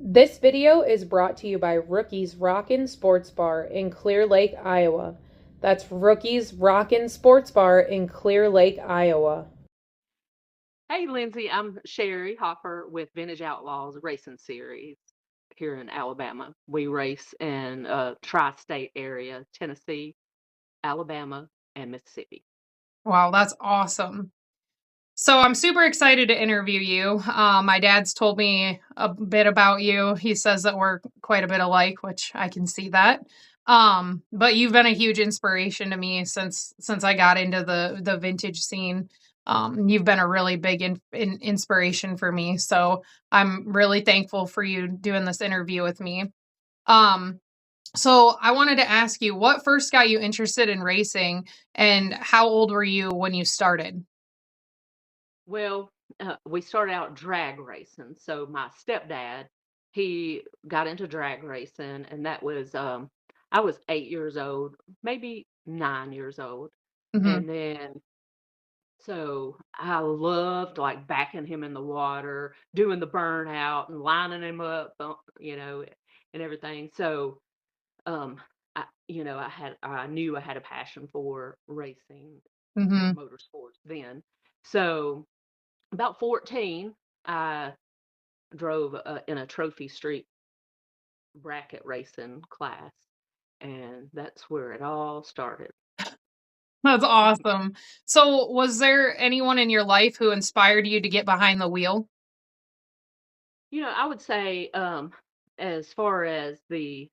This video is brought to you by Rookie's Rockin' Sports Bar in Clear Lake, Iowa. That's Rookie's Rockin' Sports Bar in Clear Lake, Iowa. Hey, Lindsay, I'm Sherry Hopper with Vintage Outlaws Racing Series here in Alabama. We race in a tri-state area, Tennessee, Alabama, and Mississippi. Wow, that's awesome. So I'm super excited to interview you. My dad's told me a bit about you. He says that we're quite a bit alike, which I can see that. But you've been a huge inspiration to me since I got into the vintage scene. You've been a really big inspiration for me. So I'm really thankful for you doing this interview with me. Um, so I wanted to ask you, what first got you interested in racing, and how old were you when you started? Well, we started out drag racing. So my stepdad, he got into drag racing, and that was I was 8 years old, maybe 9 years old, Hmm. and then so I loved like backing him in the water, doing the burnout and lining him up, and everything. So, I knew I had a passion for racing or Hmm. motorsports then. So about 14, I drove in a trophy street bracket racing class, and that's where it all started. That's awesome. So, was there anyone in your life who inspired you to get behind the wheel? I would say, as far as the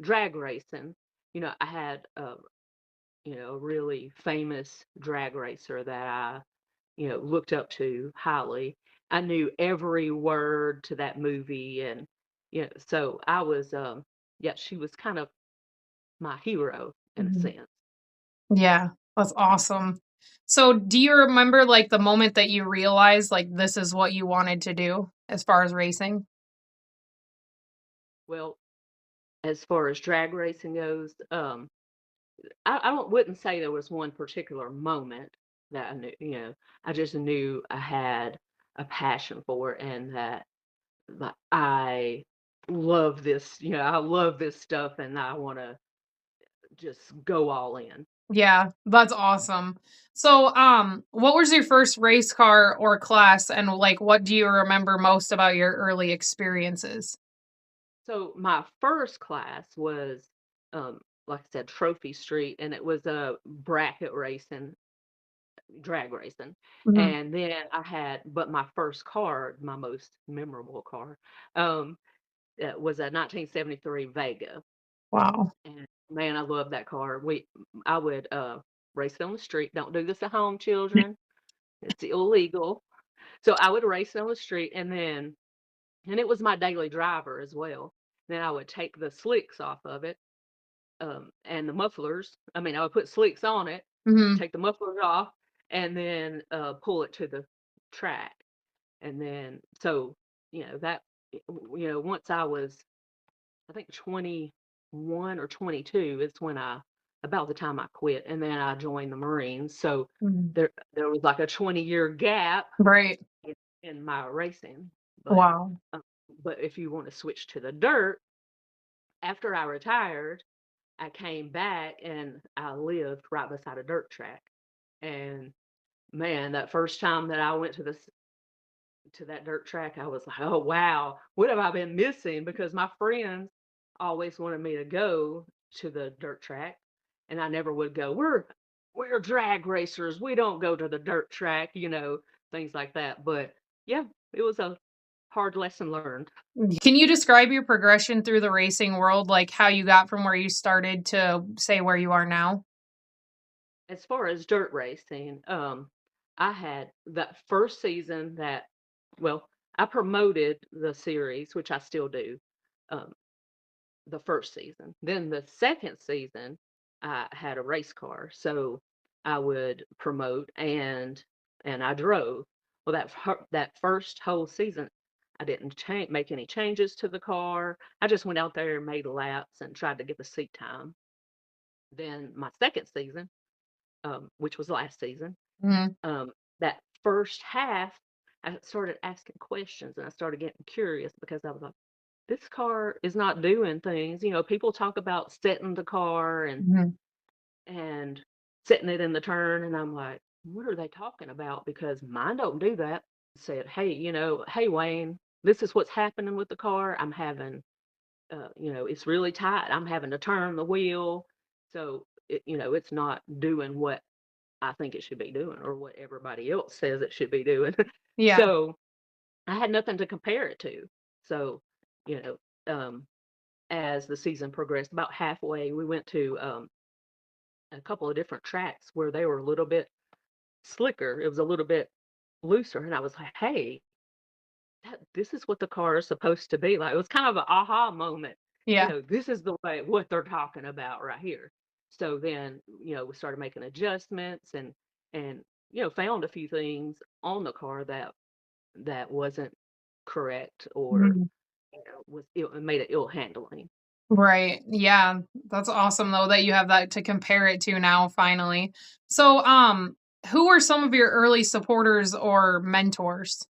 drag racing, I had a really famous drag racer that I, looked up to highly. I knew every word to that movie, and so I was, yeah, she was kind of my hero in a Mhm. sense. Yeah, that's awesome. So, do you remember like the moment that you realized like this is what you wanted to do as far as racing? Well, as far as drag racing goes, I wouldn't say there was one particular moment that I knew, I just knew I had a passion for it and that I love this, I love this stuff and I want to just go all in. Yeah, that's awesome. So, what was your first race car or class, and like what do you remember most about your early experiences? So my first class was, um, like I said, Trophy Street, and it was a bracket racing, drag racing. Mhm. And then but my first car, my most memorable car, um, was a 1973 Vega. Wow. And man, I love that car. I would race it on the street. Don't do this at home, children. It's illegal. So I would race it on the street, and it was my daily driver as well. Then I would take the slicks off of it, and the mufflers. I mean, I would put slicks on it, Mhm. take the mufflers off, and then pull it to the track. And then so that once I was, I think, 21 or 22 is when I about the time I quit, and then I joined the Marines. So Mhm. there was like a 20-year gap Right. in, in my racing. But Wow. uh, but if you want to switch to the dirt, after I retired, I came back and I lived right beside a dirt track. And man, that first time that I went to that dirt track, I was like, "Oh wow, what have I been missing?" Because my friends always wanted me to go to the dirt track, and I never would go. We're drag racers. We don't go to the dirt track, things like that. But yeah, it was a hard lesson learned. Can you describe your progression through the racing world, like how you got from where you started to say where you are now? As far as dirt racing, I had that first season well, I promoted the series, which I still do. Um, the first season. Then the second season, I had a race car, so I would promote and I drove. Well, that first whole season, I didn't make any changes to the car. I just went out there and made laps and tried to get the seat time. Then my second season, which was last season, Mhm. that first half, I started asking questions and I started getting curious because I was like, this car is not doing things. People talk about setting the car Mhm. and setting it in the turn, and I'm like, what are they talking about? Because mine don't do that. Said, hey, hey Wayne, this is what's happening with the car. I'm having, it's really tight. I'm having to turn the wheel, so it's not doing what I think it should be doing or what everybody else says it should be doing. Yeah. So I had nothing to compare it to. So, you know, as the season progressed, about halfway, we went to a couple of different tracks where they were a little bit slicker. It was a little bit looser, and I was like, "Hey, this is what the car is supposed to be like." It was kind of an aha moment. Yeah. This is the way what they're talking about right here. So then, we started making adjustments and found a few things on the car that wasn't correct or Mhm. was ill, made it ill handling. Right. Yeah. That's awesome though that you have that to compare it to now finally. So, who were some of your early supporters or mentors?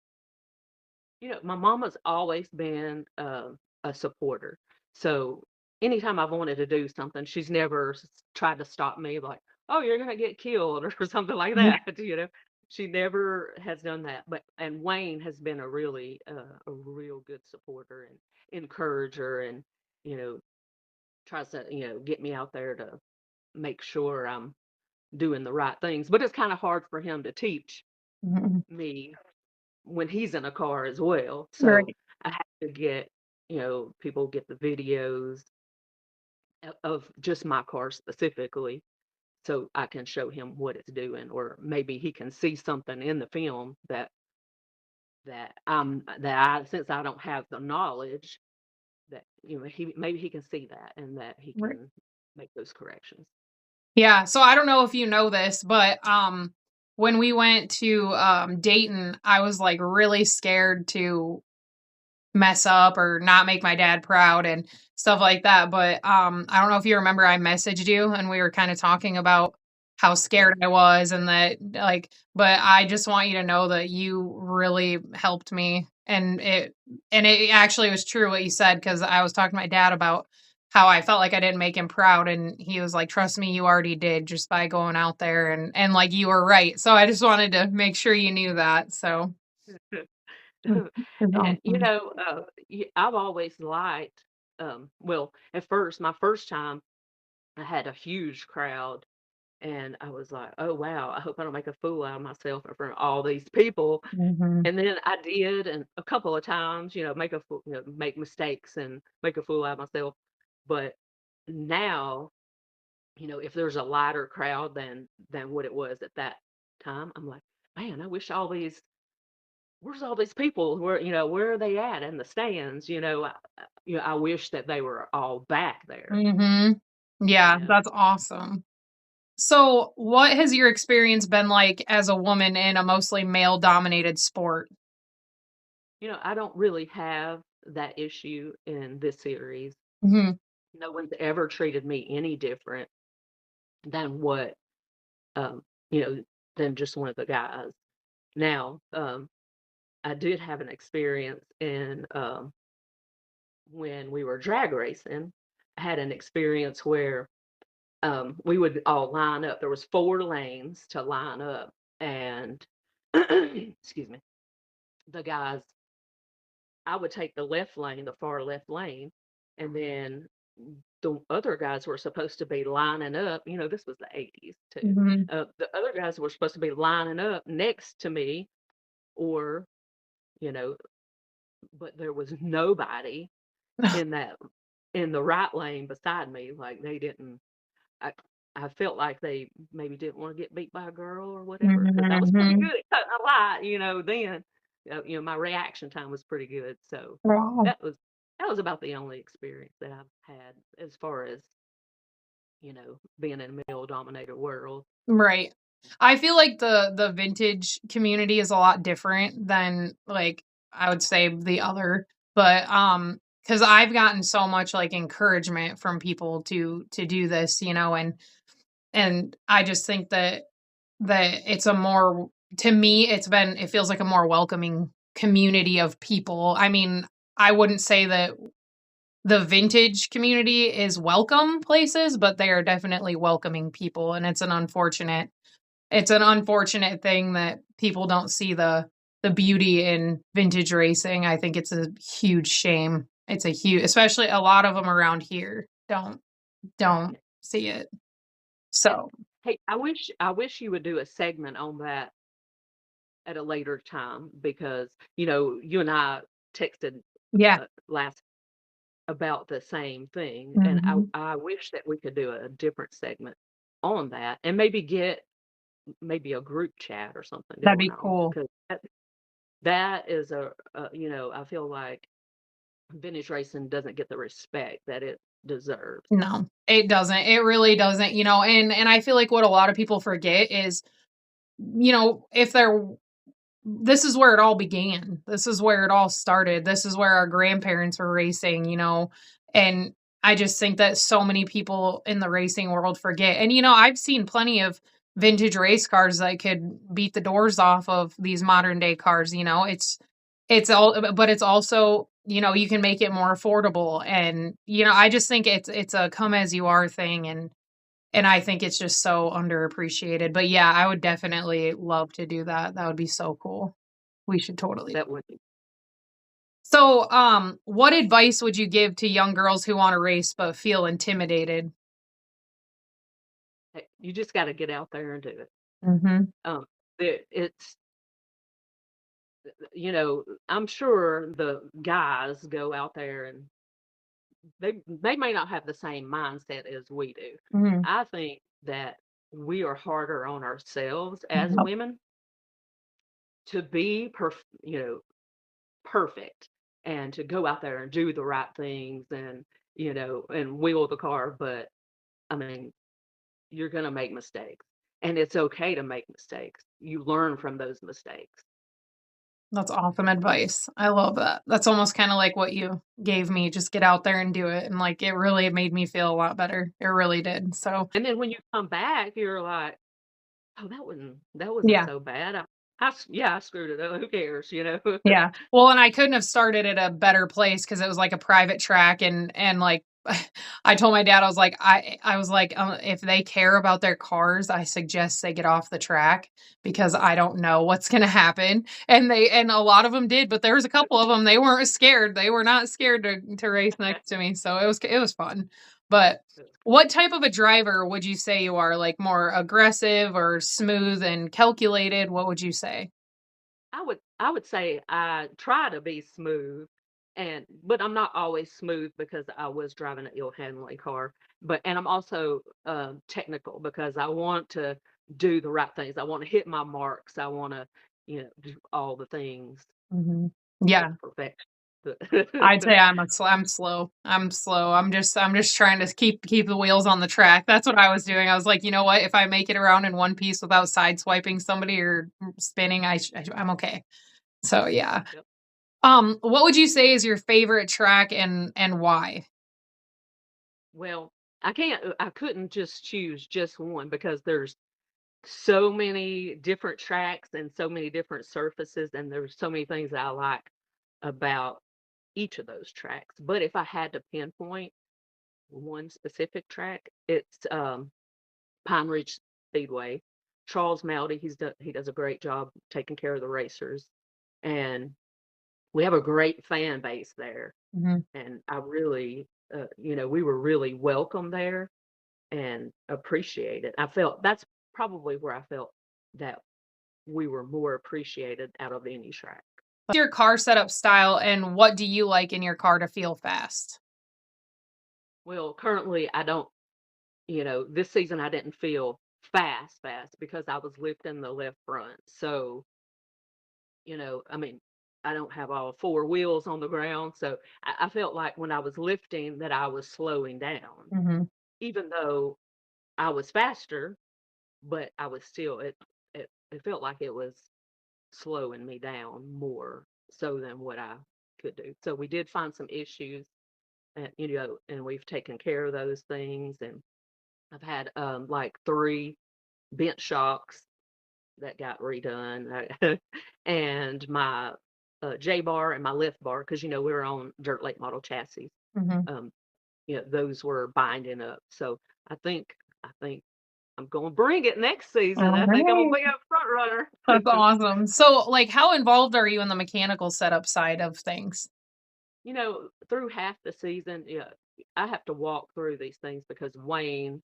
My mama's always been a supporter. So anytime I've wanted to do something, she's never tried to stop me like, "Oh, you're gonna get killed" or something like Mhm. that. She never has done that. And Wayne has been a real good supporter and encourager, and you know tries to get me out there to make sure I'm doing the right things. But it's kind of hard for him to teach Mhm. me when he's in a car as well. So Right. I have to get, people get the videos of just my car specifically so I can show him what it's doing, or maybe he can see something in the film that I since I don't have the knowledge that he maybe he can see that and that he Right. can make those corrections. Yeah, so I don't know if you know this, but when we went to Dayton, I was like really scared to mess up or not make my dad proud and stuff like that. But I don't know if you remember I messaged you and we were kind of talking about how Yeah. scared I was and that like but I just want you to know that you really helped me and it actually was true what you said because I was talking to my dad about how I felt like I didn't make him proud and he was like trust me you already did just by going out there and like you were right. So I just wanted to make sure you knew that. So it's And awesome. I've always liked. Well, at first, my first time, I had a huge crowd, and I was like, "Oh wow, I hope I don't make a fool out of myself in front of all these people." Mhm. And then I did, and a couple of times, make mistakes and make a fool out of myself. But now, if there's a lighter crowd than what it was at that time, I'm like, man, I wish where's all these people? Where are they at in the stands? I wish that they were all back there. Mhm. You Yeah, know, that's awesome. So, what has your experience been like as a woman in a mostly male-dominated sport? I don't really have that issue in this series. Mhm. No one's ever treated me any different than what, um, you know, than just one of the guys. Now, I did have an experience in when we were drag racing. I had an experience where we would all line up. There was 4 lanes to line up, and excuse me, the guys. I would take the left lane, the far left lane, and then the other guys were supposed to be lining up. This was the 80s too. Mhm. The other guys were supposed to be lining up next to me, or you know, but there was nobody in that in the right lane beside me. Like they didn't. I I felt like they maybe didn't want to get beat by a girl or whatever, because I was pretty Mhm. good at cutting a light, then. My reaction time was pretty good, so Wow. that was that was about the only experience that I've had as far as, being in a male-dominated world. Right. I feel like the vintage community is a lot different than, like, I would say the other, but, because 'cause I've gotten so much, like, encouragement from people to do this, and I just think that it's a more to me, it feels like a more welcoming community of people. I mean, I wouldn't say that the vintage community is welcome places, but they are definitely welcoming people, and it's an unfortunate thing that people don't see the beauty in vintage racing. I think it's a huge shame. It's a huge, especially a lot of them around here don't see it. And So, hey, I wish you would do a segment on that at a later time because you and I texted yeah. last about the same thing, and I Mhm. I wish that we could do a different segment on that and maybe get maybe a group chat or something That'd going be on cool. because that is I feel like vintage racing doesn't get the respect that it deserves. No, it doesn't. It really doesn't, and I feel like what a lot of people forget is, if they're this is where it all began. This is where it all started. This is where our grandparents were racing, and I just think that so many people in the racing world forget. And I've seen plenty of vintage race cars that could beat the doors off of these modern day cars, it's all but it's also, you can make it more affordable, and I just think it's a come as you are thing, and I think it's just so underappreciated. But yeah, I would definitely love to do that. That would be so cool. We should totally. That would be So, what advice would you give to young girls who want to race but feel intimidated? you just got to get out there and do it. Mhm. It's I'm sure the guys go out there and they may not have the same mindset as we do. Mhm. I think that we are harder on ourselves as Yep. women to be perfect and to go out there and do the right things and and wheel the car, but I mean, you're going to make mistakes and it's okay to make mistakes. You learn from those mistakes. That's awesome advice. I love that. That's almost kind of like what you gave me. Just get out there and do it. And like it really made me feel a lot better. It really did. So, And then when you come back, you're like, oh, that wasn't yeah. so bad. Yeah, I screwed it up. Who cares, Yeah. Well, and I couldn't have started at a better place because it was like a private track, and like I told my dad, I was like, if they care about their cars, I suggest they get off the track because I don't know what's gonna happen. And a lot of them did, but there was a couple of them they weren't scared. They were not scared to race next to me, so it was fun. But what type of a driver would you say you are? Like more aggressive or smooth and calculated? What would you say? I would say I try to be smooth but I'm not always smooth because I was driving an ill handling car. And I'm also technical because I want to do the right things. I want to hit my marks. I want to, do all the things Mhm. Yeah, with perfection. I'd say I'm slow. I'm slow. I'm just trying to keep the wheels on the track. That's what I was doing. I was like, you know what? If I make it around in one piece without sideswiping somebody or spinning, I'm okay. So yeah. Yep. What would you say is your favorite track and why? Well, I couldn't just choose just one because there's so many different tracks and so many different surfaces, and there's so many things that I like about each of those tracks. But if I had to pinpoint one specific track, it's Pine Ridge Speedway. Charles Maldy, he does a great job taking care of the racers, and we have a great fan base there. Mhm. And I really, we were really welcome there and appreciated. I felt that's probably where I felt that we were more appreciated out of any track. What's your car setup style and what do you like in your car to feel fast? Well, currently I don't, this season I didn't feel fast because I was lifting the left front. So, I mean, I don't have all four wheels on the ground. So I felt like when I was lifting that I was slowing down, Mhm. even though I was faster, but I was still, it felt like it was slowing me down more so than what I could do. So we did find some issues, and we've taken care of those things. And I've had like three bent shocks that got redone, and my J bar and my lift bar, because we were on dirt late model chassis. Mhm. Um, those were binding up. So I think I'm going to bring it next season. All I think I'm gonna right. be a front That's runner. awesome. So, like, how involved are you in the mechanical setup side of things? Through half the season, yeah, I have to walk through these things because Wayne,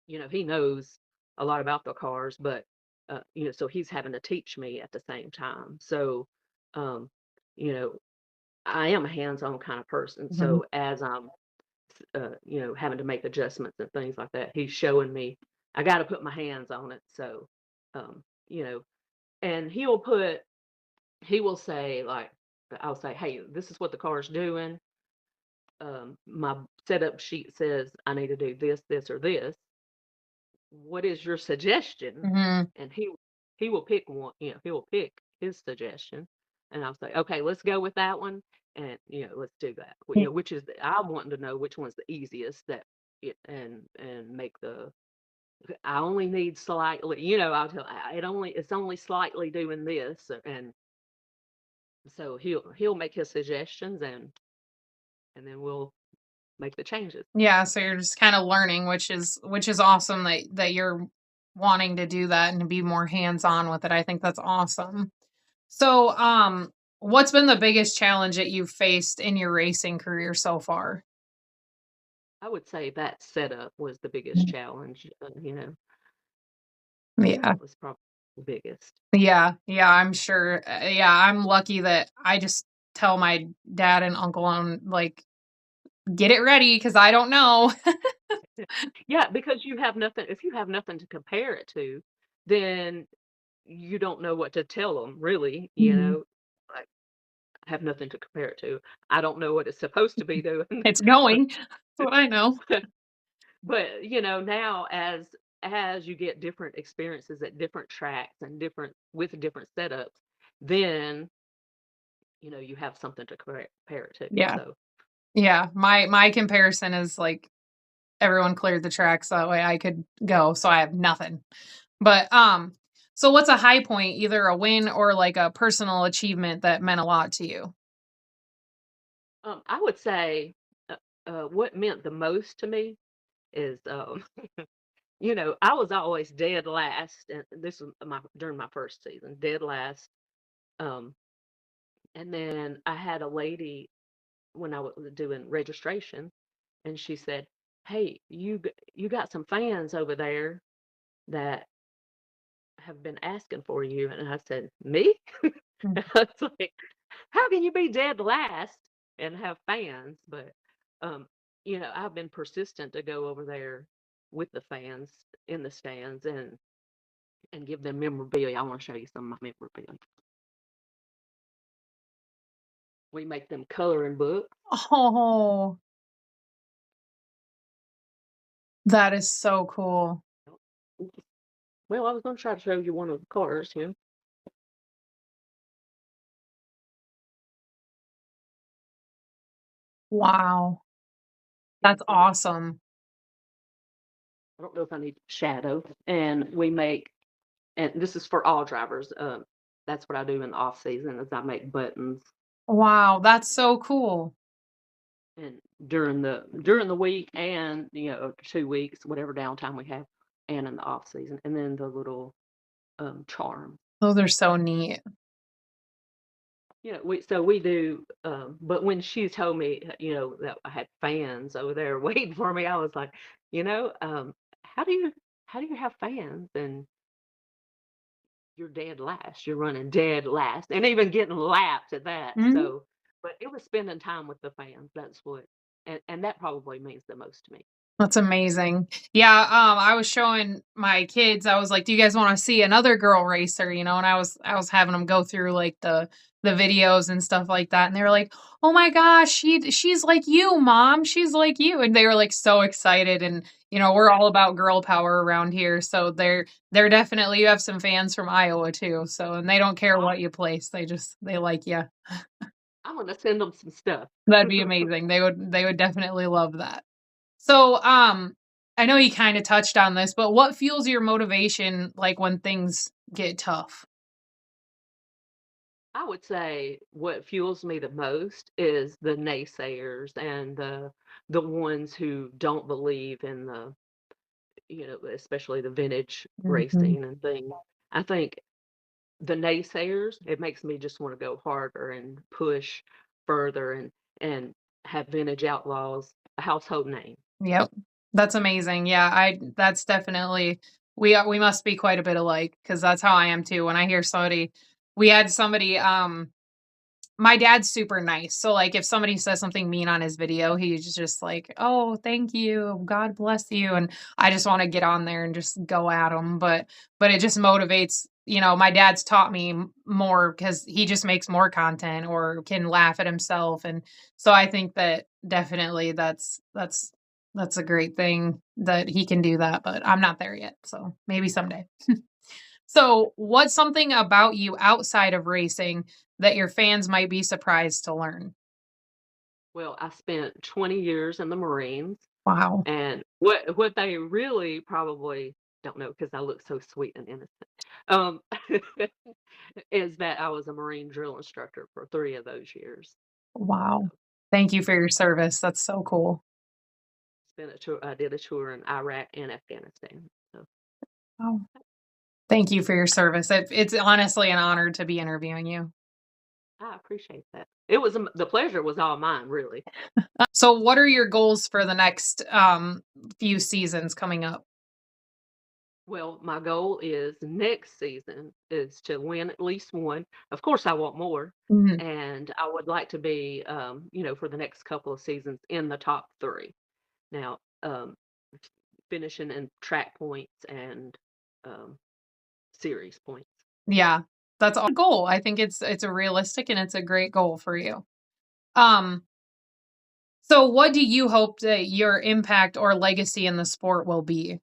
he knows a lot about the cars, but so he's having to teach me at the same time. So, um, you know, I am a hands-on kind of person. Mhm. So as I'm, having to make adjustments and things like that, he's showing me I got to put my hands on it. So, um, you know, and he will say like, I'll say, hey, this is what the car's doing. My setup sheet says I need to do this, this, or this. What is your suggestion? Mhm. And he will pick one, he will pick his suggestion, and I'll say, okay, let's go with that one, and let's do that. Yeah. Which is I'm wanting to know which one's the easiest and make the I only need slightly, I'll tell it's only slightly doing this, and so he'll make his suggestions and then we'll make the changes. Yeah, so you're just kind of learning, which is awesome that you're wanting to do that and to be more hands-on with it. I think that's awesome. So, what's been the biggest challenge that you've faced in your racing career so far? I would say that setup was the biggest challenge. Yeah. That was probably the biggest. Yeah, yeah, I'm sure. Yeah, I'm lucky that I just tell my dad and uncle on like get it ready because I don't know. Yeah, because you have nothing. If you have nothing to compare it to, then you don't know what to tell them, really. Mhm. Like I have nothing to compare it to. I don't know what it's supposed to be doing. It's going. That's what I know. But now as you get different experiences at different tracks and different setups, then you have something to compare it to. Yeah, So yeah. My comparison is like everyone cleared the track so that way I could go. So I have nothing. But so what's a high point, either a win or like a personal achievement that meant a lot to you? I would say what meant the most to me is I was always dead last, and this was my during my first season, dead last. Um, and then I had a lady when I was doing registration, and she said, "Hey, you got some fans over there that have been asking for you." And I said, "Me?" Mm. I was like, "How can you be dead last and have fans?" But um, I've been persistent to go over there with the fans in the stands and give them memorabilia. I want to show you some of my memorabilia. We make them coloring books. Oh, that is so cool. Well, I was going to try to show you one of the cars here. Wow. Yeah, That's awesome. I don't know if I need shadow. And we make, and this is for all drivers. That's what I do in the off season is I make buttons, Wow, that's so cool. and during the week and 2 weeks, whatever downtime we have, and in the off season, and then the little charm. Those are so neat. We do, but when she told me, that I had fans over there waiting for me, I was like, you know, um, how do you how do you have fans and you're dead last? You're running dead last, and even getting lapped at that. Mhm. So, but it was spending time with the fans. That's what, and that probably means the most to me. That's amazing. Yeah, I was showing my kids, I was like, "Do you guys wanna see another girl racer?" And I was having them go through, like, the videos and stuff like that, and they were like, "Oh my gosh, she's like you, mom, she's like you," and they were, like, so excited, and, we're all about girl power around here, so they're definitely you have some fans from Iowa too, so and they don't care Oh, what you place, they like you. I'm gonna send them some stuff. That'd be amazing. They would definitely love that. So, I know you kind of touched on this, but what fuels your motivation like when things get tough? I would say what fuels me the most is the naysayers and the ones who don't believe in the, especially the vintage Mhm. racing and things. I think the naysayers, it makes me just want to go harder and push further and have Vintage Outlaws a household name. Yep. That's amazing. Yeah, that's definitely we must be quite a bit alike because that's how I am too. When I hear somebody we had somebody my dad's super nice. So like if somebody says something mean on his video, he's just like, "Oh, thank you. God bless you." And I just want to get on there and just go at him, but it just motivates, my dad's taught me more cuz he just makes more content or can laugh at himself, and so I think that definitely that's a great thing that he can do that, but I'm not there yet. So maybe someday. So, what's something about you outside of racing that your fans might be surprised to learn? Well, I spent 20 years in the Marines, Wow. and what they really probably don't know because I look so sweet and innocent, um, is that I was a Marine drill instructor for 3 of those years. Wow. Thank you for your service. That's so cool. I did a tour in Iraq and Afghanistan. So Wow. Thank you for your service. It's honestly an honor to be interviewing you. I appreciate that. It was the pleasure was all mine, really. So, what are your goals for the next few seasons coming up? Well, my goal is next season is to win at least one. Of course, I want more, Mhm. and I would like to be, for the next couple of seasons in the top 3. Now, finishing in track points and um, series points. Yeah, that's a goal. I think it's a realistic and it's a great goal for you. Um, so what do you hope that your impact or legacy in the sport will be?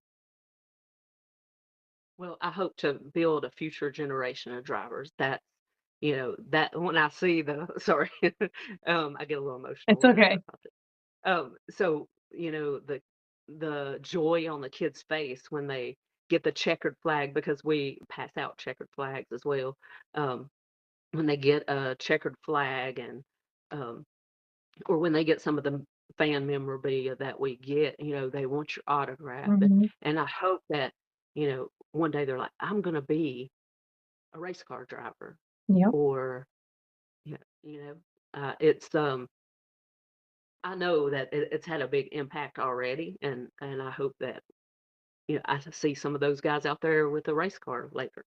Well, I hope to build a future generation of drivers. That when I see the sorry, I get a little emotional It's when I okay. talk about it. So the joy on the kid's face when they get the checkered flag because we pass out checkered flags as well. Um, when they get a checkered flag and um, or when they get some of the fan memorabilia that we get, they want your autograph. Mhm. And I hope that, one day they're like, I'm gonna be a race car driver Yep. or yeah, it's I know that it's had a big impact already and I hope that I see some of those guys out there with a race car later,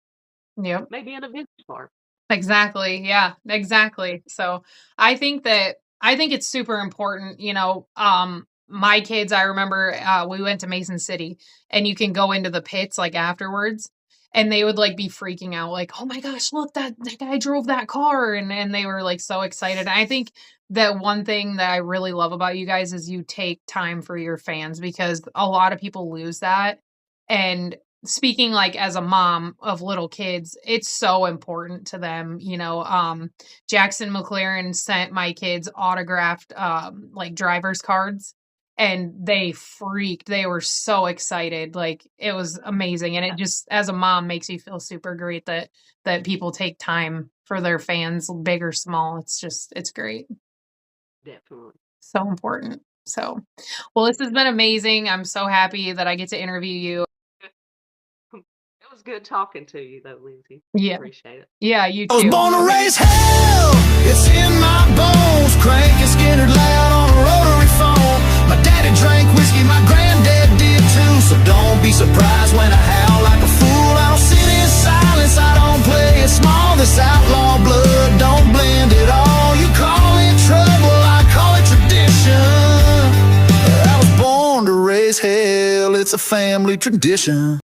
Yep. maybe in a vintage car. Exactly. Yeah, exactly. So I think it's super important, my kids, I remember we went to Mason City and you can go into the pits like afterwards and they would like be freaking out like, "Oh my gosh, look that guy drove that car." And they were like so excited. I think that one thing that I really love about you guys is you take time for your fans because a lot of people lose that. And speaking like as a mom of little kids, it's so important to them. Jackson McLaren sent my kids autographed like driver's cards and they freaked. They were so excited. Like it was amazing. And it Yeah, just as a mom makes you feel super great that people take time for their fans, big or small. It's great. definitely. So important. So well, this has been amazing. I'm so happy that I get to interview you. It was good talking to you though, Lindsay. Yeah. Appreciate it. Yeah, you I was too. born to raise hell. It's in my bones. Cranking Skinner loud on a rotary phone. My daddy drank whiskey, my granddad did too. So don't be surprised when I howl like a fool. I don't sit in silence, I don't play it small. This outlaw blood don't blend at all. You call it trouble, I call it tradition. I was born to raise hell. It's a family tradition.